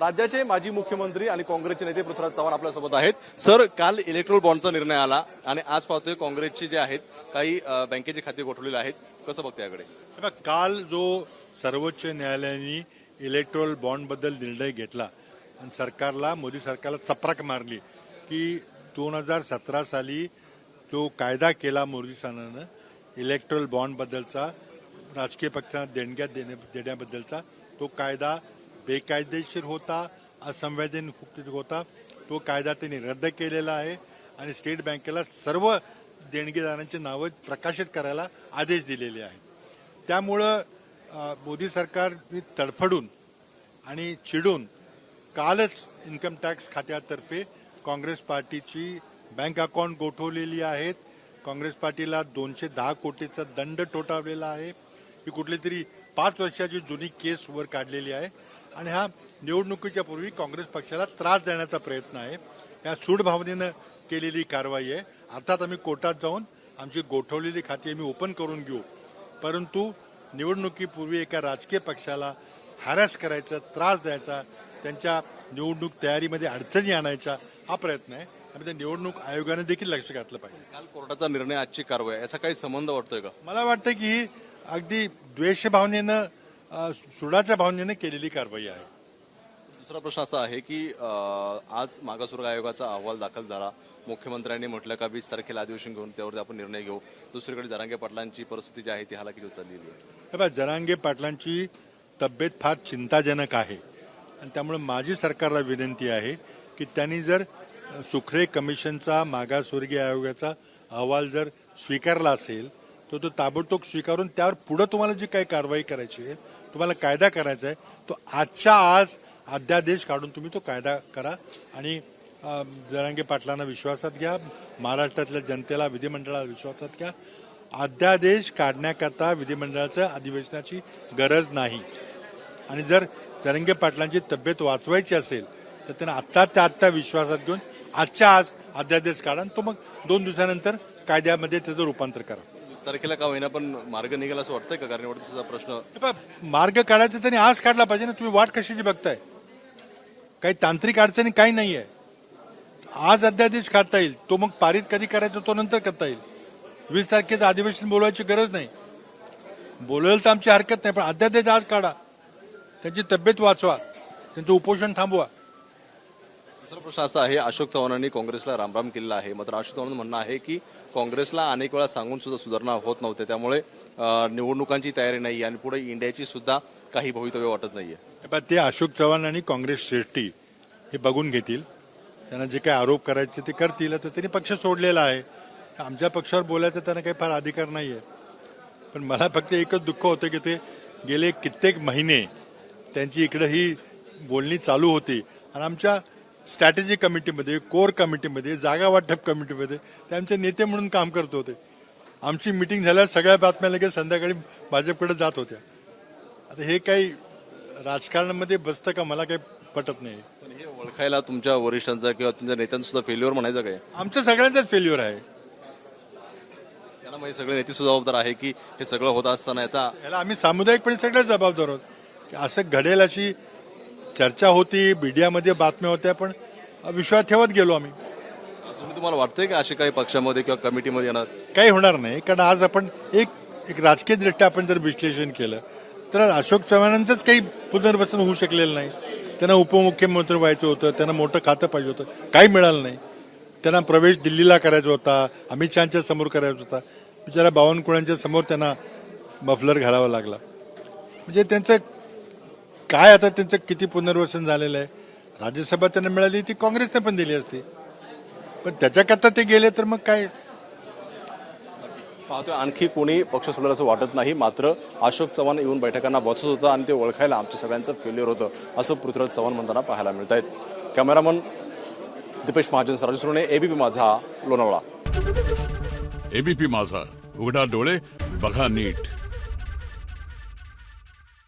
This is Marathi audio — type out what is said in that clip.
राज्याचे माजी मुख्यमंत्री आणि काँग्रेसचे नेते पृथ्वीराज चव्हाण आपल्यासोबत आहेत. सर, काल इलेक्ट्रोल बॉन्डचा निर्णय आला आणि आज पाहतोय काँग्रेसचे जे आहेत काही बँकेचे खाते गोठवलेले आहेत. कसं बघते याकडे? काल जो सर्वोच्च न्यायालयाने इलेक्ट्रोल बॉन्ड बद्दल निर्णय घेतला आणि सरकारला मोदी सरकारला चपराक मारली की 2017 साली जो कायदा केला मोदी सरकारनं इलेक्ट्रोल बॉन्ड बद्दलचा राजकीय पक्षांना देणग्या देण्याबद्दलचा तो कायदा बेकायदेशीर होता, असंवैधानिक होता. तो कायदा त्यांनी रद्द केलेला आहे आणि स्टेट बँकेला सर्व देणगीदारांची नावं प्रकाशित करायला आदेश दिलेले आहेत. त्यामुळं मोदी सरकारने तडफडून आणि चिडून कालच इन्कम टॅक्स खात्यातर्फे काँग्रेस पार्टीची बँक अकाउंट गोठवलेली आहेत. काँग्रेस पार्टीला 210 कोटीचा दंड ठोठावलेला आहे. ही कुठली तरी 5 वर्षाची जुनी केस वर काढलेली आहे आणि हा निवडणुकीच्या पूर्वी काँग्रेस पक्षाला त्रास देण्याचा प्रयत्न आहे. या सूड भावनेनं केलेली कारवाई आहे. अर्थात आम्ही कोर्टात जाऊन आमची गोठवलेली खाती आम्ही ओपन करून घेऊ, परंतु निवडणुकीपूर्वी एका राजकीय पक्षाला हॅरॅस करायचा, त्रास द्यायचा, त्यांच्या निवडणूक तयारीमध्ये अडचणी आणायचा हा प्रयत्न आहे. आणि त्या निवडणूक आयोगाने देखील लक्ष घातलं पाहिजे. काल कोर्टाचा निर्णय, आजची कारवाई, याचा काही संबंध वाटतोय का? मला वाटतं की ही अगदी द्वेष भावनेनं, सुडाच्या भावनेनं केलेली कारवाई आहे. दुसरा प्रश्न असा आहे की आज मागासवर्ग आयोगाचा अहवाल दाखल झाला. मुख्यमंत्र्यांनी म्हटलं का 20 तारखेला अधिवेशन घेऊन त्यावरती आपण निर्णय घेऊ. दुसरीकडे जरांगे पाटलांची परिस्थिती जी आहे ती हालाकीची होत चाललेली आहे. जरांगे पाटलांची तब्येत फार चिंताजनक आहे आणि त्यामुळे माझी सरकारला विनंती आहे की त्यांनी जर सुखरे कमिशनचा मागासवर्गीय आयोगाचा अहवाल जर स्वीकारला असेल तर तो ताबडतोब स्वीकारून त्यावर पुढे तुम्हाला जी काही कारवाई करायची आहे, तुम्हाला कायदा करायचा आहे, तो आजच्या आज अध्यादेश काढून तुम्ही तो कायदा करा आणि जरांगे पाटलांना विश्वासात घ्या, महाराष्ट्रातल्या जनतेला, विधिमंडळाला विश्वासात घ्या. अध्यादेश काढण्याकरता विधिमंडळाच्या अधिवेशनाची गरज नाही आणि जर जरांगे पाटलांची तब्येत वाचवायची असेल तर त्यांना आत्ताच्या आत्ता विश्वासात घेऊन आजच्या आज अध्यादेश काढा, तो मग 2 दिवसानंतर कायद्यामध्ये त्याचं रूपांतर करा. 20 तारखेला का होईना पण मार्ग निघेल असं वाटतंय का? कारण निवडणुकीचा प्रश्न मार्ग काढायचा त्यांनी आज काढला पाहिजे ना. तुम्ही वाट कशाची बघताय? काही तांत्रिक अडचणी काही नाही आहे. आज अध्यादेश काढता येईल, तो मग पारित कधी करायचा तो नंतर करता येईल. 20 तारखेचं अधिवेशन बोलवायची गरज नाही. बोलवायला तर आमची हरकत नाही, पण अध्यादेश आज काढा. त्यांची तब्येत वाचवा, त्यांचं उपोषण थांबवा. दुसरा प्रश्न असा आहे, अशोक चव्हाणांनी काँग्रेसला रामराम केलेला आहे. मात्र अशोक चव्हाणांचं म्हणणं आहे की काँग्रेसला अनेक वेळा सांगून सुद्धा सुधारणा होत नव्हते, त्यामुळे निवडणुकांची तयारी नाही आणि पुढे इंडियाची सुद्धा काही भवितव्य वाटत नाहीये. ते अशोक चव्हाण आणि काँग्रेस श्रेष्ठी हे बघून घेतील. त्यांना जे काही आरोप करायचे ते करतील. तर त्यांनी पक्ष सोडलेला आहे. आमच्या पक्षावर बोलायचा त्यांना काही फार अधिकार नाहीये. पण मला फक्त एकच दुःख होतं की ते गेले कित्येक महिने त्यांची इकडे ही बोलणी चालू होती आणि आमच्या स्ट्रॅटेजी कमिटीमध्ये, कोर कमिटीमध्ये, जागा वाटप कमिटीमध्ये ते आमचे नेते म्हणून काम करत होते. आमची मिटिंग झाल्यावर सगळ्या बातम्या लगेच संध्याकाळी भाजपकडे जात होत्या. आता हे काही राजकारणामध्ये बसतं का मला काही पटत नाही. हे ओळखायला तुमच्या वरिष्ठांचा किंवा तुमच्या नेत्यांचा सुद्धा फेल्युअर म्हणायचं काय? आमचं सगळ्यांचाच फेल्युअर आहे. त्यांना माहिती सगळे नेते जबाबदार आहे की हे सगळं होत असताना याला आम्ही सामुदायिकपणे सगळे जबाबदार आहोत की असं घडेल अशी चर्चा होती, मीडियामध्ये बातम्या होत्या, पण विश्वास ठेवत गेलो आम्ही. तुम्हाला वाटतंय की असे काही पक्षामध्ये किंवा कमिटीमध्ये येणार? काही होणार नाही, कारण आज आपण एक राजकीय दृष्ट्या आपण जर विश्लेषण केलं तर अशोक चव्हाणांचंच काही पुनर्वसन होऊ शकलेलं नाही. त्यांना उपमुख्यमंत्री व्हायचं होतं, त्यांना मोठं खातं पाहिजे होतं, काही मिळालं नाही. त्यांना प्रवेश दिल्लीला करायचा होता, अमित शहाच्या समोर करायचा होता, बिचारा बावनकुळ्यांच्या समोर त्यांना मफलर घालावा लागला. म्हणजे त्यांचं काय, आता त्यांचं किती पुनर्वसन झालेलं आहे. राज्यसभा त्यांना मिळाली ती काँग्रेसने पण दिली असती, पण त्याच्याकरता ते गेले तर मग काय. पाहतोय आणखी कोणी पक्ष सोडलं असं वाटत नाही. मात्र अशोक चव्हाण येऊन बैठकांना बसत होतं आणि ते ओळखायला आमच्या सगळ्यांचं फेल्युअर होतं असं पृथ्वीराज चव्हाण म्हणताना पाहायला मिळत आहेत. कॅमेरामन दीपेश महाजन, राजू सुरणे, एबीपी माझा, लोणावळा. एबीपी माझा, उघडा डोळे बघा नीट.